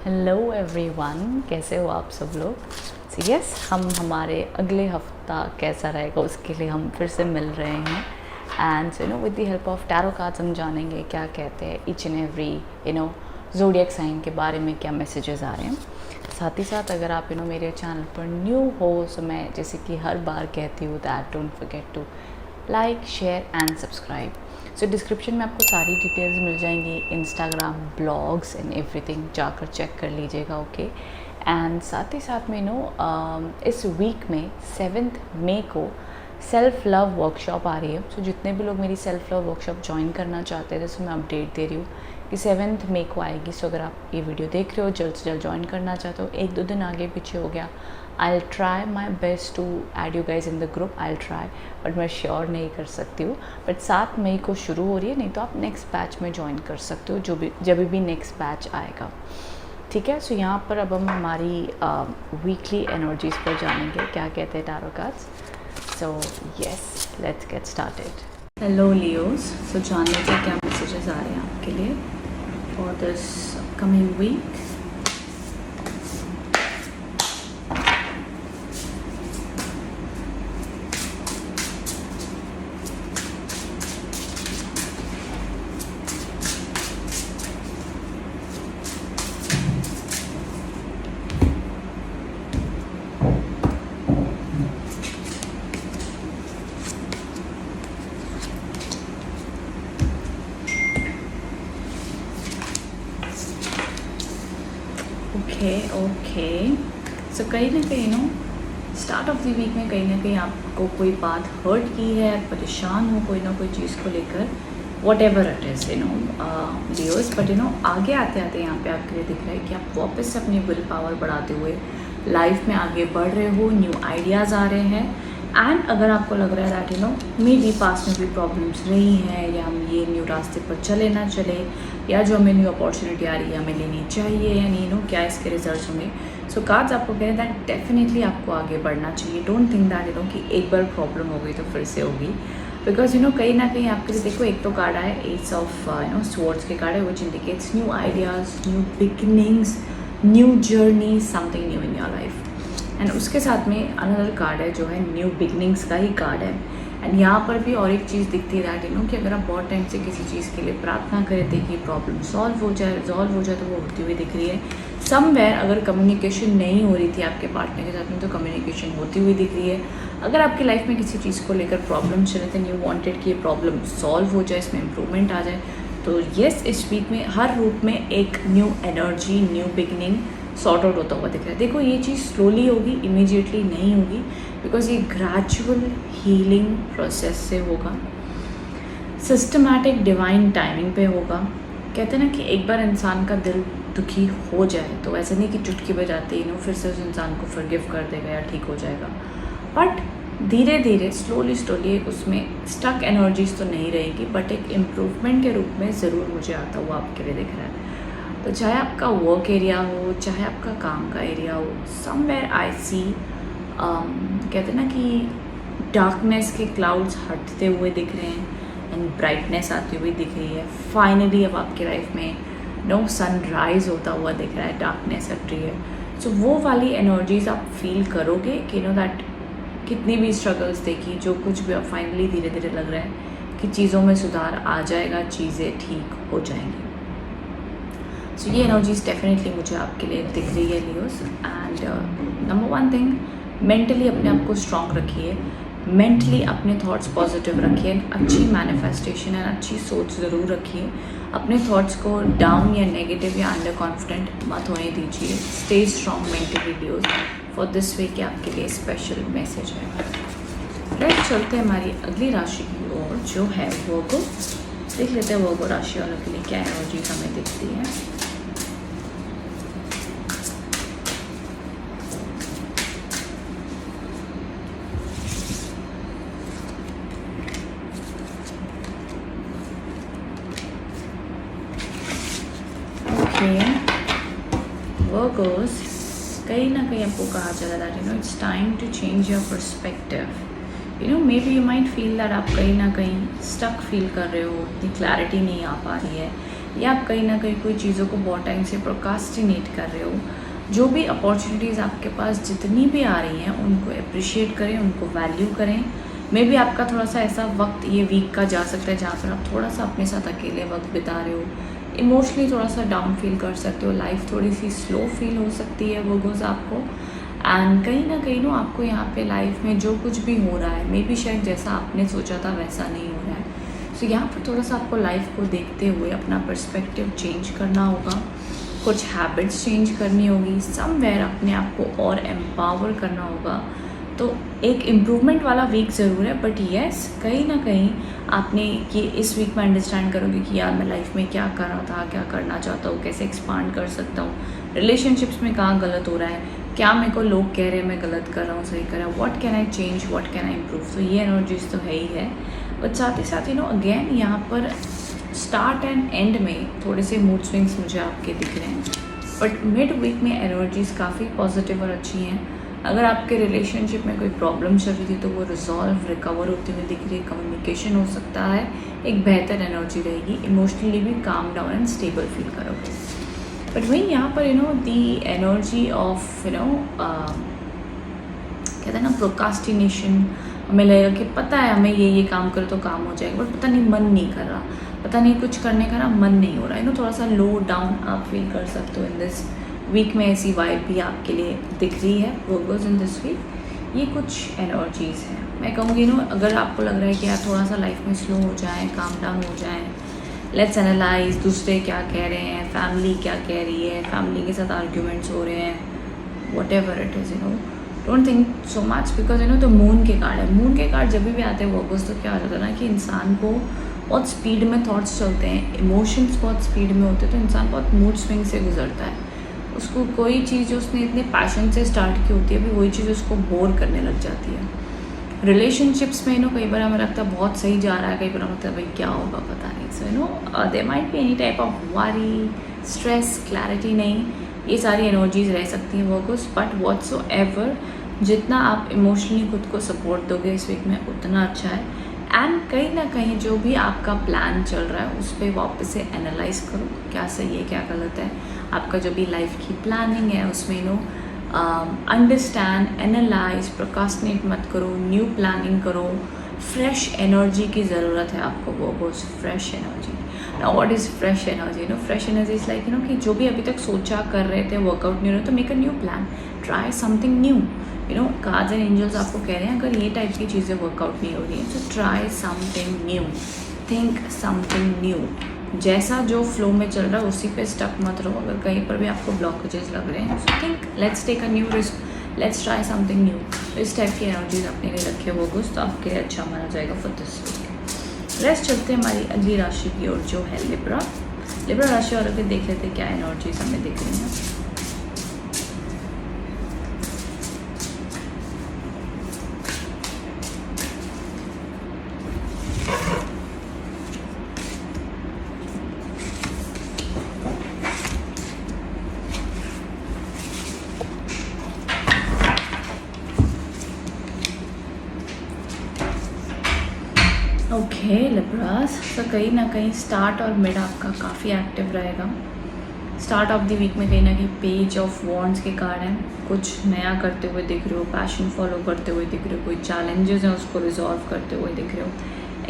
Hello everyone, कैसे हो आप सब लोग। सो यस, हम हमारे अगले हफ्ता कैसा रहेगा उसके लिए हम फिर से मिल रहे हैं। And with the help of tarot cards हम जानेंगे क्या कहते हैं each and every zodiac sign के बारे में, क्या मैसेजेस आ रहे हैं। साथ ही साथ अगर आप मेरे चैनल पर न्यू हो तो मैं जैसे कि हर बार कहती हूँ that don't forget to like, share and subscribe. So description में आपको सारी डिटेल्स मिल जाएंगी, इंस्टाग्राम, ब्लॉग्स एंड एवरीथिंग, जाकर चेक कर लीजिएगा। ओके। एंड साथ ही साथ में इस वीक में 7 मई को सेल्फ़ लव वर्कशॉप आ रही है। सो जितने भी लोग मेरी सेल्फ़ लव वर्कशॉप ज्वाइन करना चाहते थे तो मैं अपडेट दे रही हूँ कि 7 मई को आएगी। सो अगर आप ये वीडियो देख रहे हो, जल्द से जल्द ज्वाइन करना चाहते हो, 1-2 दिन आगे पीछे हो गया, I'll try my best to add you guys in the group, I'll try, but मैं श्योर नहीं कर सकती हूँ। बट 7 मई को शुरू हो रही है, नहीं तो आप नेक्स्ट बैच में ज्वाइन कर सकते हो जब भी नेक्स्ट बैच आएगा। ठीक है। सो यहाँ पर अब हम हमारी वीकली एनर्जीज़ पर जानेंगे क्या कहते हैं tarot cards. So yes, let's get started. Hello Leos, so जान लीजिए क्या मैसेजेस आ रहे हैं आपके लिए for this coming week. Okay. So कहीं ना कहीं स्टार्ट ऑफ द वीक में कहीं ना कहीं आपको कोई बात हर्ट की है, परेशान हो कोई ना कोई चीज़ को लेकर, what ever it is Leos. But आगे आते आते यहाँ पे आपके लिए दिख रहा है कि आप वापस से अपनी विल पावर बढ़ाते हुए लाइफ में आगे बढ़ रहे हो, न्यू आइडियाज़ आ रहे हैं। एंड अगर आपको लग रहा है दैट मे बी पास में भी प्रॉब्लम्स रही हैं, या हम ये न्यू रास्ते पर चले ना चले, या जो हमें न्यू अपॉर्चुनिटी आ रही है हमें लेनी चाहिए या नहीं, क्या इसके रिजल्ट्स होंगे। सो कार्ड्स आपको कह रहे हैं दैट डेफिनेटली आपको आगे बढ़ना चाहिए। डोंट थिंक दैट कि एक बार प्रॉब्लम हो गई तो फिर से होगी, बिकॉज कहीं ना कहीं आपके लिए देखो, एक तो कार्ड आया एस ऑफ स्वॉर्ड्स के कार्ड है, which indicates new ideas, new beginnings, new journey, something new in your life. And उसके साथ में अनदर कार्ड है जो है न्यू बिगनिंग्स का ही कार्ड है। एंड यहाँ पर भी और एक चीज़ दिखती है दैट कि अगर आप बहुत टाइम से किसी चीज़ के लिए प्रार्थना करे थे कि प्रॉब्लम सॉल्व हो जाए, रिजॉल्व हो जाए, तो वो होती हुई दिख रही है। समवेयर अगर कम्युनिकेशन नहीं हो रही थी आपके पार्टनर के साथ में, तो कम्युनिकेशन होती हुई दिख रही है। अगर आपकी लाइफ में किसी चीज़ को लेकर प्रॉब्लम चले थे, यू वांटेड कि ये प्रॉब्लम सॉल्व हो जाए, इसमें इम्प्रूवमेंट आ जाए, तो येस, इस वीक में हर रूप में एक new energy, new beginning sort out होता हुआ दिख रहा है। देखो, ये चीज़ स्लोली होगी, इमीडिएटली नहीं होगी, बिकॉज ये ग्रेजुअल हीलिंग प्रोसेस से होगा, सिस्टमैटिक डिवाइन टाइमिंग पे होगा। कहते हैं ना कि एक बार इंसान का दिल दुखी हो जाए तो ऐसा नहीं कि चुटकी बजाते ही फिर से उस इंसान को फॉरगिव कर देगा या ठीक हो जाएगा, बट धीरे धीरे स्लोली उसमें स्टक एनर्जीज तो नहीं रहेगी, बट एक इम्प्रूवमेंट के रूप में ज़रूर मुझे आता हुआ आपके लिए दिख रहा है। तो चाहे आपका वर्क एरिया हो, चाहे आपका काम का एरिया हो, समवेयर आई सी कहते हैं ना कि डार्कनेस के क्लाउड्स हटते हुए दिख रहे हैं एंड ब्राइटनेस आती हुई दिख रही है। फाइनली अब आपकी लाइफ में सनराइज होता हुआ दिख रहा है, डार्कनेस हट रही है। सो वो वाली एनर्जीज आप फील करोगे कि दैट कितनी भी स्ट्रगल्स देखी, जो कुछ भी, अब फाइनली धीरे धीरे लग रहा है कि चीज़ों में सुधार आ जाएगा, चीज़ें ठीक हो जाएंगी। सो ये एनर्जीज डेफिनेटली मुझे आपके लिए दिख रही है Leos. And number 1 thing, mentally अपने आप को स्ट्रॉन्ग रखिए, मेंटली अपने थॉट्स पॉजिटिव रखिए, अच्छी मैनिफेस्टेशन एंड अच्छी सोच ज़रूर रखिए। अपने थॉट्स को डाउन या नेगेटिव या अंडर कॉन्फिडेंट मत होने दीजिए। Stay strong mentally Leos. For this week के आपके लिए स्पेशल मैसेज है। राइट, चलते हैं हमारी अगली राशि की ओर जो है वर्गो। देख लेते हैं वर्गो राशि वालों के लिए क्या एनर्जी हमें दिखती है। Virgos, कहीं ना कहीं आपको कहा जा रहा है it's time to change your perspective. Maybe you might feel that आप कहीं ना कहीं स्टक फील कर रहे हो, इतनी क्लैरिटी नहीं आ पा रही है, या आप कहीं ना कहीं कोई चीज़ों को बहुत टाइम से प्रोकास्टिनेट कर रहे हो। जो भी अपॉर्चुनिटीज़ आपके पास जितनी भी आ रही हैं उनको अप्रिशिएट करें, उनको वैल्यू करें। मे बी आपका थोड़ा सा ऐसा वक्त ये वीक का जा सकता है जहाँ पर आप थोड़ा सा अपने साथ अकेले वक्त बिता रहे हो, इमोशनली थोड़ा सा डाउन फील कर सकते हो, लाइफ थोड़ी सी स्लो फील हो सकती है वो गोज़ आपको। एंड कहीं ना कहीं नो आपको यहाँ पे लाइफ में जो कुछ भी हो रहा है मे बी शायद जैसा आपने सोचा था वैसा नहीं हो रहा है। सो यहाँ पर थोड़ा सा आपको लाइफ को देखते हुए अपना पर्सपेक्टिव चेंज करना होगा, कुछ हैबिट्स चेंज करनी होगी, समवेयर अपने आप को और एम्पावर करना होगा। तो एक इम्प्रूवमेंट वाला वीक ज़रूर है, बट येस कहीं ना कहीं आपने ये इस वीक में अंडरस्टैंड करोगे कि यार मैं लाइफ में क्या कर रहा था, क्या करना चाहता हूँ, कैसे एक्सपांड कर सकता हूँ, रिलेशनशिप्स में कहाँ गलत हो रहा है, क्या मेरे को लोग कह रहे हैं मैं गलत कर रहा हूँ, सही कर रहा हूँ, what can I change, what can I improve. तो ये एनर्जीज तो है ही है, बट साथ ही साथ अगेन यहाँ पर स्टार्ट एंड एंड में थोड़े से मूड स्विंग्स मुझे आपके दिख रहे हैं, बट मिड वीक में एनर्जीज काफ़ी पॉजिटिव और अच्छी हैं। अगर आपके रिलेशनशिप में कोई प्रॉब्लम चल रही थी तो वो रिजॉल्व रिकवर होती हुई दिख रही है, कम्युनिकेशन हो सकता है, एक बेहतर एनर्जी रहेगी, इमोशनली भी calm down and stable feel करोगे। बट वहीं यहाँ पर दी एनर्जी ऑफ कहते हैं ना प्रोकास्टिनेशन, हमें लगेगा कि पता है हमें ये काम करो तो काम हो जाएगा, बट पता नहीं मन नहीं कर रहा, पता नहीं कुछ करने का ना मन नहीं हो रहा है, थोड़ा सा लो डाउन आप फील कर सकते हो इन दिस वीक में। ऐसी वाइब भी आपके लिए दिख रही है वर्गोस इन दिस वीक। ये कुछ एनर्जीज़ हैं, मैं कहूँगी अगर आपको लग रहा है कि यार थोड़ा सा लाइफ में स्लो हो जाए, काम डाउन हो जाए, लेट्स एनालाइज दूसरे क्या कह रहे हैं, फैमिली क्या कह रही है, फैमिली के साथ आर्ग्यूमेंट्स हो रहे हैं, what ever it is don't think so much, because तो मून के कार्ड है। मून के कार्ड जब भी आते हैं वर्गोस तो क्या हो जाता है ना कि इंसान को बहुत स्पीड में थॉट्स चलते हैं, इमोशंस बहुत स्पीड में होते हैं, तो इंसान बहुत मूड स्विंग से गुजरता है। उसको कोई चीज़ जो उसने इतने पैशन से स्टार्ट की होती है अभी वही चीज़ उसको बोर करने लग जाती है। रिलेशनशिप्स में कई बार हमें लगता है बहुत सही जा रहा है, कई बार हमें लगता है भाई क्या होगा पता नहीं। So there might be any type of worry, stress, clarity नहीं, ये सारी एनर्जीज रह सकती हैं वर्कर्स। बट व्हाट्सोएवर जितना आप इमोशनली खुद को सपोर्ट दोगे इस वीक में उतना अच्छा है। एंड कहीं ना कहीं जो भी आपका प्लान चल रहा है उस पर वापस से एनालाइज करो, क्या सही है क्या गलत है। आपका जो भी लाइफ की प्लानिंग है उसमें अंडरस्टैंड, एनालाइज, प्रोकास्टिनेट मत करो, न्यू प्लानिंग करो। फ्रेश एनर्जी की ज़रूरत है आपको, वो fresh energy. Now what is fresh energy? Fresh energy is like कि जो भी अभी तक सोचा कर रहे थे वर्कआउट नहीं हो रहा तो make a new plan, try something new. Cards and angels आपको कह रहे हैं अगर ये टाइप की चीज़ें वर्कआउट नहीं हो रही हैं तो try something new, think something new. जैसा जो फ्लो में चल रहा है उसी पे स्टक मत रहो। अगर कहीं पर भी आपको ब्लॉकेजेस लग रहे हैं so think let's take a new risk, let's try something new. तो इस टाइप की एनर्जीज अपने लिए रखे हो कुछ तो आपके लिए अच्छा माना जाएगा फॉर दिस वीक। रेस्ट चलते हैं हमारी अगली राशि की ओर जो है लिब्रा। लिब्रा राशि और अगर देख लेते क्या एनर्जीज हमें दिख रही हैं। ओके लिब्रास, तो कहीं ना कहीं स्टार्ट और मिड आपका काफ़ी एक्टिव रहेगा। स्टार्ट ऑफ द वीक में कहीं ना कहीं पेज ऑफ वॉन्ड्स के कार्ड हैं, कुछ नया करते हुए दिख रहे हो, पैशन फॉलो करते हुए दिख रहे हो, कोई चैलेंजेस हैं उसको रिजॉल्व करते हुए दिख रहे हो,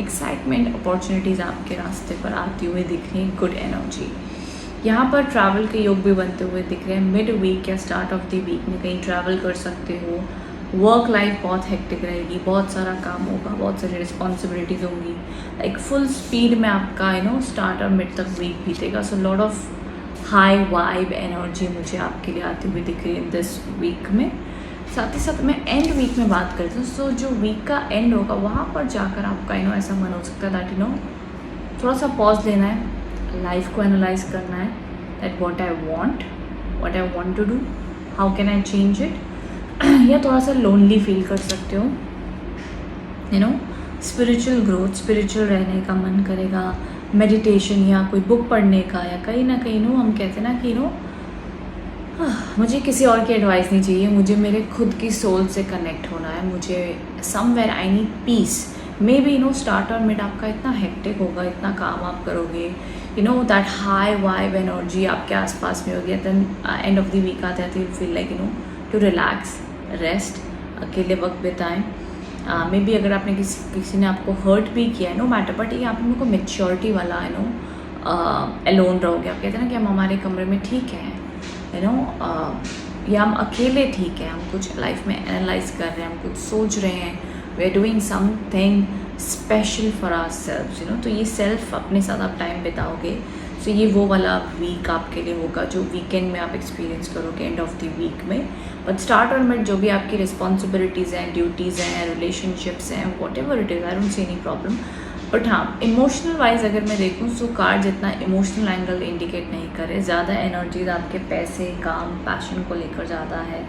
एक्साइटमेंट अपॉर्चुनिटीज़ आपके रास्ते पर आती हुई दिख रही हैं, गुड एनर्जी। यहाँ पर ट्रैवल के योग भी बनते हुए दिख रहे हैं। मिड वीक या स्टार्ट ऑफ द वीक में कहीं ट्रैवल कर सकते हो। वर्क लाइफ बहुत हेक्टिक रहेगी, बहुत सारा काम होगा, बहुत सारी रिस्पॉन्सिबिलिटीज़ होंगी, लाइक फुल स्पीड में आपका स्टार्ट और मिड तक वीक बीतेगा। So lot of high vibe energy मुझे आपके लिए आती हुई दिख रही है दिस वीक में। साथ ही साथ मैं एंड वीक में बात करती हूँ। सो जो वीक का एंड होगा वहाँ पर जाकर आपका ऐसा मन हो सकता है दैट थोड़ा सा पॉज लेना है, लाइफ को एनालाइज करना है, that what I want to do, how can I change it. या थोड़ा सा लोनली फील कर सकते हो, स्पिरिचुअल ग्रोथ, स्पिरिचुअल रहने का मन करेगा, मेडिटेशन या कोई बुक पढ़ने का, या कहीं ना कहीं हम कहते हैं ना कि मुझे किसी और की एडवाइस नहीं चाहिए, मुझे मेरे खुद की सोल से कनेक्ट होना है, मुझे somewhere I need peace. Maybe start और मिड आपका इतना हेक्टिक होगा, इतना काम आप करोगे, you know that high vibe energy आपके आसपास में होगी. Then end of the week आते आते you feel like to relax, rest, अकेले वक्त बिताएं. मे बी अगर आपने किसी ने आपको हर्ट भी किया है, नो मैटर, बट ये आप लोगों को मेच्योरिटी वाला अलोन रहोगे. आप कहते हैं ना कि हम हमारे कमरे में ठीक हैं, या हम अकेले ठीक हैं, हम कुछ लाइफ में एनालाइज कर रहे हैं, हम कुछ सोच रहे हैं, we are doing something special for our self. तो ये सेल्फ अपने साथ आप टाइम बिताओगे. सो ये वो वाला वीक आपके लिए होगा जो वीकेंड में आप एक्सपीरियंस करोगे एंड ऑफ द वीक में. बट स्टार्ट और मिड जो भी आपकी रिस्पॉन्सिबिलिटीज़ हैं, ड्यूटीज़ हैं, रिलेशनशिप्स हैं, what ever it is, I don't see any problem. But हाँ, इमोशनल वाइज अगर मैं देखूँ सो कार्ड जितना इमोशनल एंगल इंडिकेट नहीं करे. ज़्यादा एनर्जीज आपके पैसे, काम, पैशन को लेकर ज़्यादा है,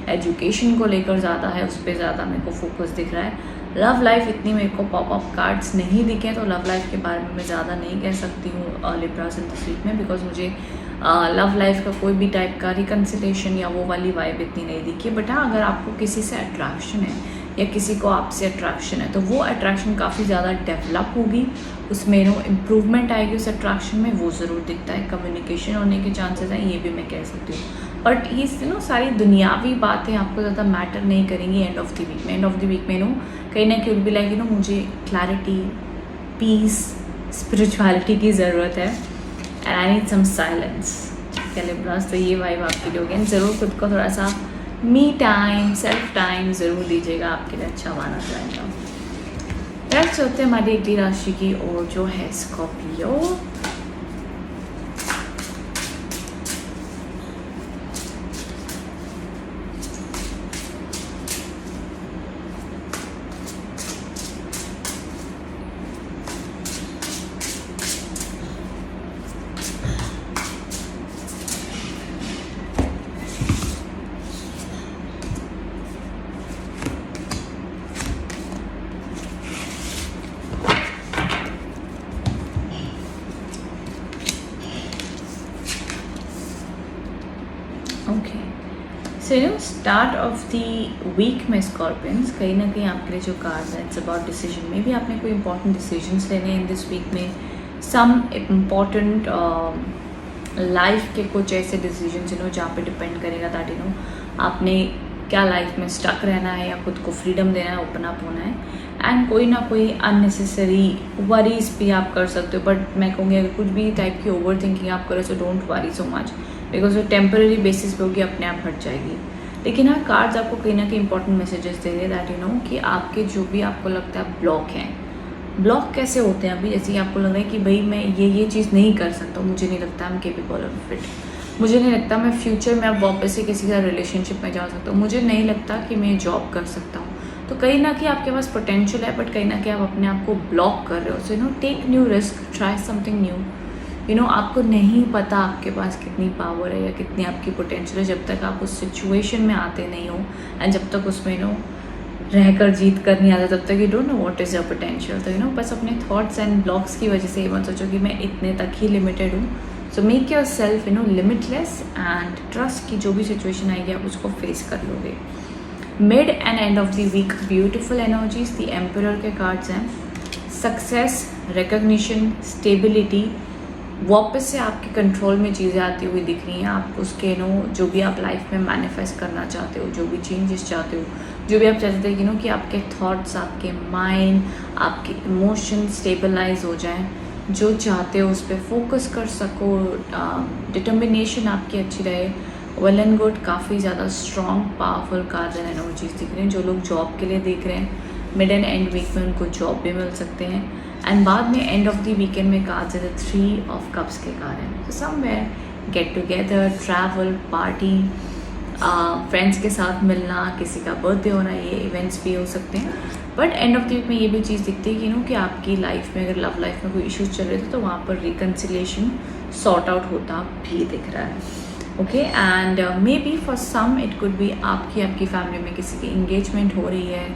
एजुकेशन को लेकर ज़्यादा है, उस पर ज़्यादा मेरे को फोकस दिख रहा है. लव लाइफ इतनी मेरे को पॉप अप कार्ड्स नहीं दिखे, तो लव लाइफ के बारे में मैं ज़्यादा नहीं कह सकती हूँ लिब्रास इन दिस वीक में, बिकॉज मुझे लव लाइफ का कोई भी टाइप का रिकन्सिलेशन या वो वाली वाइब इतनी नहीं दिखी. बट हाँ, अगर आपको किसी से अट्रैक्शन है या किसी को आपसे अट्रैक्शन है, तो वो अट्रैक्शन काफ़ी ज़्यादा डेवलप होगी, उसमें इम्प्रूवमेंट आएगी उस अट्रैक्शन में, वो ज़रूर दिखता है. कम्युनिकेशन होने के चांसेस हैं, ये भी मैं कह सकती हूँ. बट ये सारी दुनियावी बातें आपको ज़्यादा मैटर नहीं करेंगी एंड ऑफ द वीक में. एंड ऑफ द वीक में कहीं ना कहीं भी लाइक मुझे क्लैरिटी, पीस, स्पिरिचुअलिटी की ज़रूरत है, and I need some silence. Libras, तो ये वाइब आपके लिए होगी. एंड ज़रूर खुद को थोड़ा सा मी टाइम, सेल्फ टाइम ज़रूर दीजिएगा, आपके लिए अच्छा माना जाएगा. नेक्स्ट होते हैं हमारी अगली राशि की ओर जो है Scorpio. Okay, so start of the week में स्कॉर्पियंस, कहीं ना कहीं आपके लिए जो कार्ड है it's about decision. Maybe आपने कोई इंपॉर्टेंट डिसीजंस लेने इन दिस वीक में. सम इम्पॉर्टेंट लाइफ के कुछ ऐसे डिसीजन जहाँ पे डिपेंड करेगा दैट आपने क्या लाइफ में स्टक रहना है या खुद को फ्रीडम देना है, ओपन अप होना है. एंड कोई ना कोई अननेसेसरी वरीज भी आप कर सकते हो. बट मैं कहूँगी अगर कुछ भी टाइप की ओवर थिंकिंग आप करो so don't worry so much, because वो टेम्पररी बेसिस पे होगी, अपने आप हट जाएगी. लेकिन हाँ, कार्ड्स आपको कहीं ना कहीं इंपॉर्टेंट मैसेजेस दे रहे दैट कि आपके जो भी आपको लगता है ब्लॉक हैं, ब्लॉक कैसे होते हैं अभी, जैसे कि आपको लग रहा है कि भाई मैं ये चीज़ नहीं कर सकता, मुझे नहीं लगता I am capable of it, मुझे नहीं लगता मैं फ्यूचर में अब वापस से किसी का रिलेशनशिप में जा सकता हूँ, मुझे नहीं लगता कि मैं जॉब कर सकता हूँ. तो कहीं ना कहीं आपके पास पोटेंशियल है, बट कहीं ना कहीं आप अपने आप को ब्लॉक कर रहे हो. So take new risk, try something new. आपको नहीं पता आपके पास कितनी पावर है या कितनी आपकी पोटेंशियल है जब तक आप उस सिचुएशन में आते नहीं हो, एंड जब तक उसमें रहकर जीत कर नहीं आता तब तक you don't know what is your potential. तो बस अपने थॉट्स एंड ब्लॉक्स की वजह से ये मत सोचो कि मैं इतने तक ही लिमिटेड हूँ. So make your self limitless and trust कि जो भी सिचुएशन आएगी आप उसको फेस कर लोगे. Mid and end of the week beautiful energies, the emperor के कार्ड्स हैं. सक्सेस, रिकग्निशन, स्टेबिलिटी, वापस से आपके कंट्रोल में चीज़ें आती हुई दिख रही हैं. आप उसके जो भी आप लाइफ में मैनिफेस्ट करना चाहते हो, जो भी चेंजेस चाहते हो, जो भी आप चाहते थे कि आपके थॉट्स, आपके माइंड, आपके इमोशन स्टेबलाइज हो जाएं, जो चाहते हो उस पर फोकस कर सको, डिटर्मिनेशन आपकी अच्छी रहे. वेल एंड गुड, काफ़ी ज़्यादा strong powerful card and energies दिख रहे हैं. जो लोग जॉब के लिए देख रहे हैं, मिड एंड एंड वीक में उनको जॉब भी मिल सकते हैं. एंड बाद में एंड ऑफ द वीकेंड में कार्ड्स है 3 ऑफ कप्स के कार्ड हैं. So somewhere get together, travel, party, friends के साथ मिलना, किसी का बर्थडे होना, ये इवेंट्स भी हो सकते हैं. But end of the week में ये भी चीज़ दिखती है कि आपकी लाइफ में अगर लव लाइफ में कोई इश्यूज चल रहे थे तो वहाँ पर रिकन्सिलेशन सॉर्ट आउट होता भी दिख रहा है. Okay, and maybe for some it could be आपकी फैमिली में किसी की इंगेजमेंट हो रही है,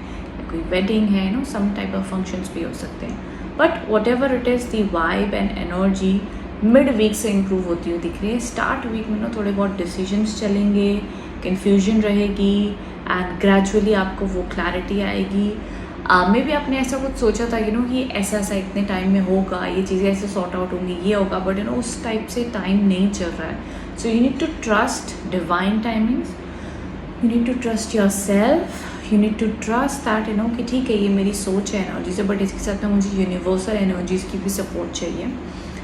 कोई वेडिंग है, सम टाइप ऑफ फंक्शंस भी हो सकते हैं. But whatever it is, the vibe and energy mid week से इम्प्रूव होती हुई दिख रही है. स्टार्ट वीक में थोड़े बहुत डिसीजंस चलेंगे, कन्फ्यूजन रहेगी, एंड ग्रेजुअली आपको वो क्लैरिटी आएगी. मे भी आपने ऐसा कुछ सोचा था कि ऐसा ऐसा इतने टाइम में होगा, ये चीज़ें ऐसे सॉर्ट आउट होंगी, ये होगा, बट उस टाइप से टाइम नहीं चल रहा है. So you need to trust divine timings, you need to trust yourself, you need to trust that कि ठीक है ये मेरी सोच है एनर्जी से, बट इसके साथ में मुझे यूनिवर्सल एनर्जीज़ की भी सपोर्ट चाहिए.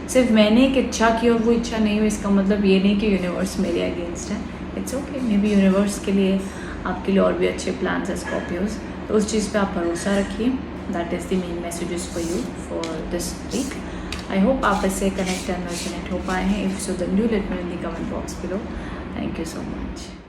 सिर्फ मैंने एक इच्छा की और वो इच्छा नहीं हुई, इसका मतलब ये नहीं कि यूनिवर्स मेरे अगेंस्ट है. It's okay, may be universe के लिए, आपके लिए और भी अच्छे प्लान्स है स्कॉर्पियोज. तो उस चीज़ पे आप भरोसा रखिए. That is the main messages for you for this week. I hope आप इससे कनेक्ट एंड रेजोनेट हो पाए हैं. If so then do let me in the comment box below. Thank you so much.